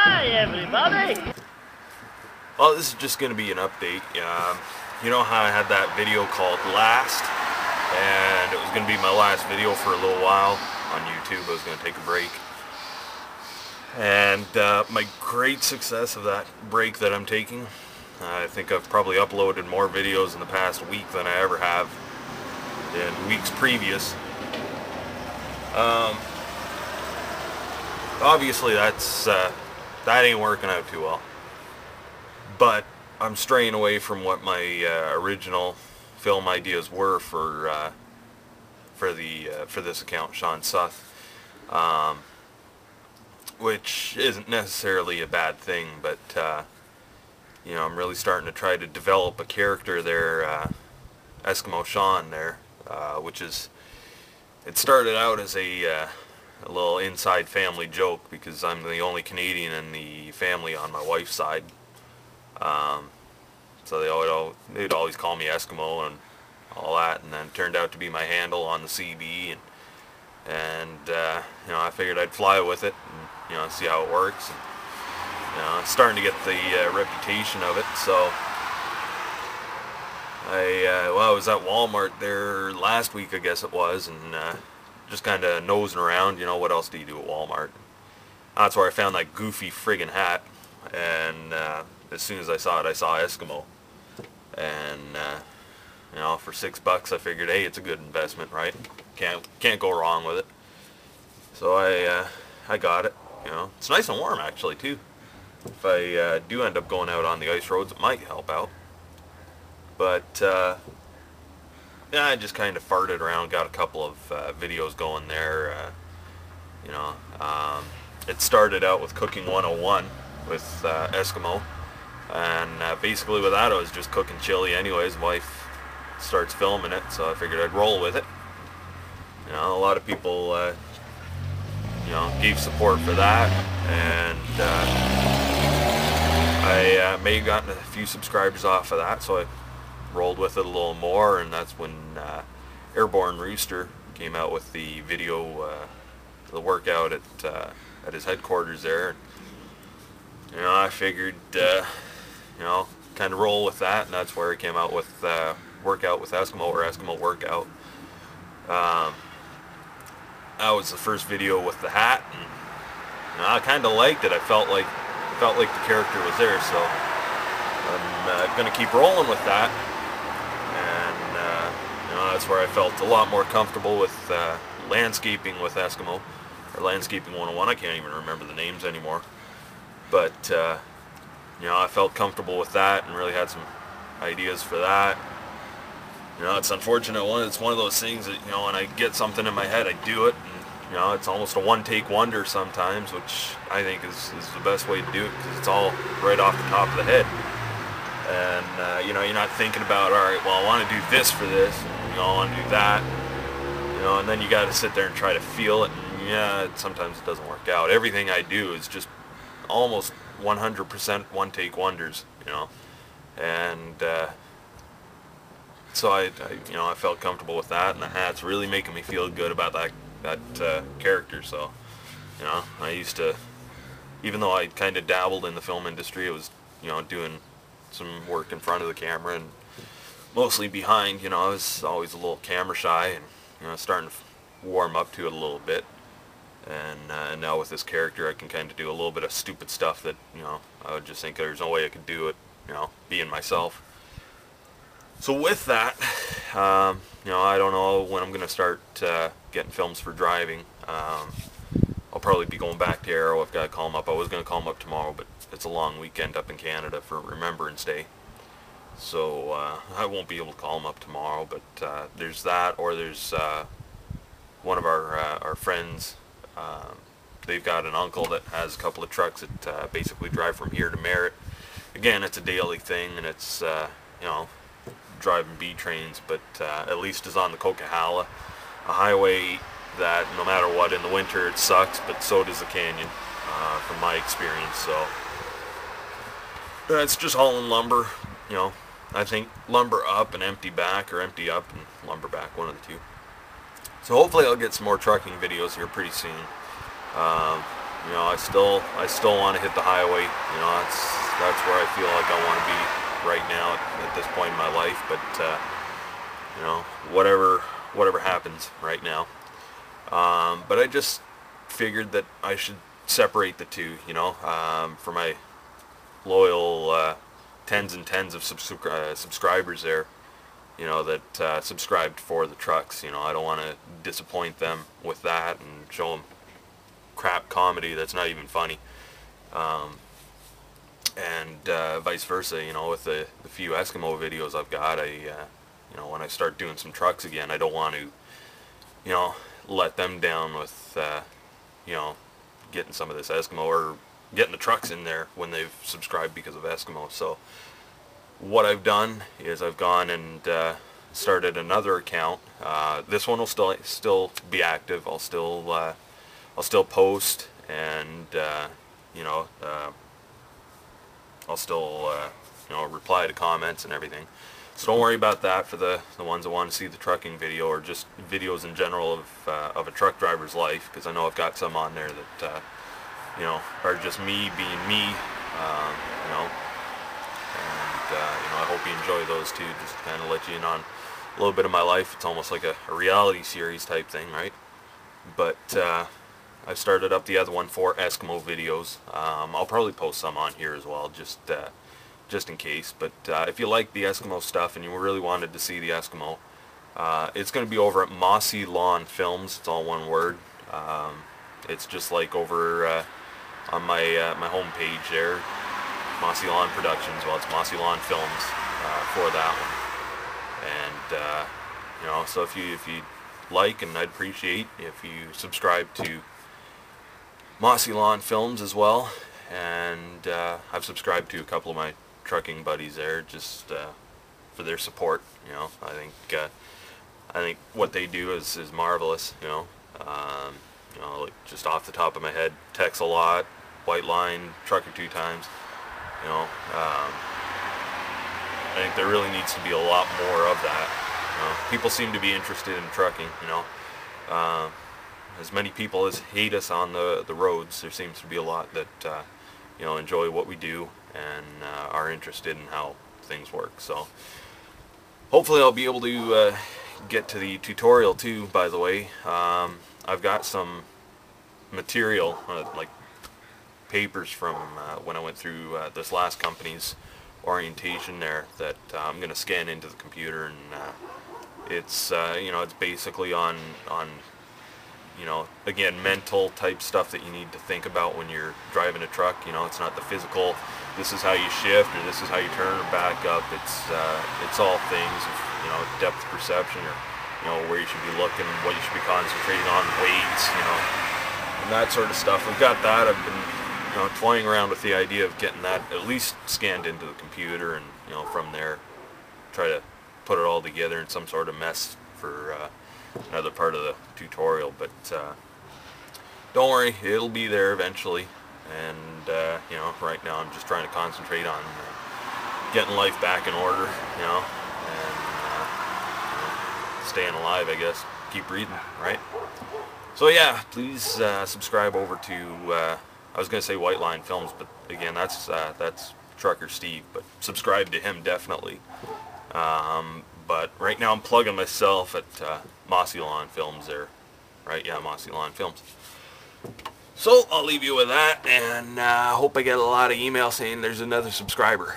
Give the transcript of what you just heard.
Hi, everybody! Well, this is just going to be an update. You know how I had that video called Last? And it was going to be my last video for a little while on YouTube. I was going to take a break. And my great success of that break that I'm taking, I think I've probably uploaded more videos in the past week than I ever have in weeks previous. Obviously that ain't working out too well. But I'm straying away from what my original film ideas were for this account, Sean Suth, which isn't necessarily a bad thing, but you know, I'm really starting to try to develop a character there, Eskimo Sean there, which is, it started out as a little inside family joke because I'm the only Canadian in the family on my wife's side. So they'd always call me Eskimo and all that, and then it turned out to be my handle on the CB, and you know, I figured I'd fly with it and, you know, see how it works. And, you know, it's starting to get the reputation of it. So I was at Walmart there last week, I guess it was, and just kind of nosing around. You know, what else do you do at Walmart? That's where I found that goofy friggin' hat, and as soon as I saw it, I saw Eskimo, and you know, for $6 I figured, hey, it's a good investment, right? Can't go wrong with it. So I got it. You know, it's nice and warm actually too. If I do end up going out on the ice roads, it might help out. But yeah, I just kind of farted around, got a couple of videos going there. You know, it started out with Cooking 101 with Eskimo, and basically with that I was just cooking chili anyways. Wife starts filming it, so I figured I'd roll with it. You know, a lot of people you know, gave support for that, and I may have gotten a few subscribers off of that, so I rolled with it a little more, and that's when Airborne Rooster came out with the video, the workout at his headquarters there. You know, I figured, you know, kind of roll with that, and that's where he came out with Workout with Eskimo, or Eskimo Workout. That was the first video with the hat, and you know, I kind of liked it. I felt like the character was there, so I'm gonna keep rolling with that. And you know, that's where I felt a lot more comfortable with landscaping with Eskimo, or Landscaping 101. I can't even remember the names anymore. But you know, I felt comfortable with that and really had some ideas for that. You know, it's unfortunate it's one of those things that, you know, when I get something in my head, I do it, and you know, it's almost a one-take wonder sometimes, which I think is the best way to do it, because it's all right off the top of the head. And you know, you're not thinking about, all right, well, I want to do this for this, and, you know, I want to do that, you know, and then you got to sit there and try to feel it, and yeah, sometimes it doesn't work out. Everything I do is just almost 100% one-take wonders, you know, and so I you know, I felt comfortable with that, and the hat's really making me feel good about that character. So, you know, I used to, even though I kind of dabbled in the film industry, I was, you know, doing some work in front of the camera and mostly behind. You know, I was always a little camera shy, and you know, starting to warm up to it a little bit. And now with this character, I can kind of do a little bit of stupid stuff that, you know, I would just think there's no way I could do it, you know, being myself. So with that, you know, I don't know when I'm going to start getting films for driving. I'll probably be going back to Arrow. I've got to call them up. I was going to call them up tomorrow, but it's a long weekend up in Canada for Remembrance Day. So I won't be able to call them up tomorrow, but there's that, or there's one of our friends. They've got an uncle that has a couple of trucks that basically drive from here to Merritt. Again, it's a daily thing, and it's, you know, driving B trains, but at least is on the Coquihalla, a highway that no matter what, in the winter it sucks, but so does the canyon, from my experience. So it's just hauling lumber, you know. I think lumber up and empty back, or empty up and lumber back, one of the two. So hopefully I'll get some more trucking videos here pretty soon. you know, I still want to hit the highway. You know, that's where I feel like I want to be right now at this point in my life. But you know, whatever happens right now. But I just figured that I should separate the two. You know, for my loyal tens and tens of subscribers there, you know, that subscribed for the trucks. You know, I don't want to disappoint them with that and show them crap comedy that's not even funny. And vice versa, you know, with the few Eskimo videos I've got, you know, when I start doing some trucks again, I don't want to, you know, let them down with, you know, getting some of this Eskimo or getting the trucks in there when they've subscribed because of Eskimo. So what I've done is I've gone and started another account. This one will still be active. I'll still post, and you know, I'll still you know, reply to comments and everything. So don't worry about that for the ones that want to see the trucking video or just videos in general of a truck driver's life, because I know I've got some on there that you know, are just me being me. You know, and you know, I hope you enjoy those too. Just kind of let you in on a little bit of my life. It's almost like a reality series type thing, right? But I've started up the other one for Eskimo videos. I'll probably post some on here as well, just in case. But if you like the Eskimo stuff and you really wanted to see the Eskimo, it's going to be over at Mossy Lawn Films. It's all one word. It's just like over on my my home page there, Mossy Lawn Productions. Well, it's Mossy Lawn Films for that one. And you know, so if you like, and I'd appreciate if you subscribe to Mossy Lawn Films as well. And I've subscribed to a couple of my trucking buddies there, just for their support. You know, I think what they do is marvelous. You know, like just off the top of my head, Tex a lot, White Line, Trucker 2 times. You know, I think there really needs to be a lot more of that. You know, people seem to be interested in trucking. You know, as many people as hate us on the roads, there seems to be a lot that you know, enjoy what we do and are interested in how things work. So hopefully I'll be able to get to the tutorial too. By the way, I've got some material, like papers from when I went through this last company's orientation there, that I'm going to scan into the computer, and it's you know, it's basically on you know, again, mental type stuff that you need to think about when you're driving a truck. You know, it's not the physical, this is how you shift or this is how you turn or back up. It's all things of, you know, depth perception, or, you know, where you should be looking, what you should be concentrating on, weights, you know, and that sort of stuff. I've got that. I've been, you know, toying around with the idea of getting that at least scanned into the computer, and, you know, from there try to put it all together in some sort of mess for another part of the tutorial. But don't worry, it'll be there eventually. And you know, right now I'm just trying to concentrate on getting life back in order, you know, and you know, staying alive, I guess. Keep breathing, right? So yeah, please subscribe over to I was gonna say White Line Films, but again, that's Trucker Steve. But subscribe to him definitely. But right now I'm plugging myself at Mossy Lawn Films there. Right, yeah, Mossy Lawn Films. So I'll leave you with that, and hope I get a lot of emails saying there's another subscriber.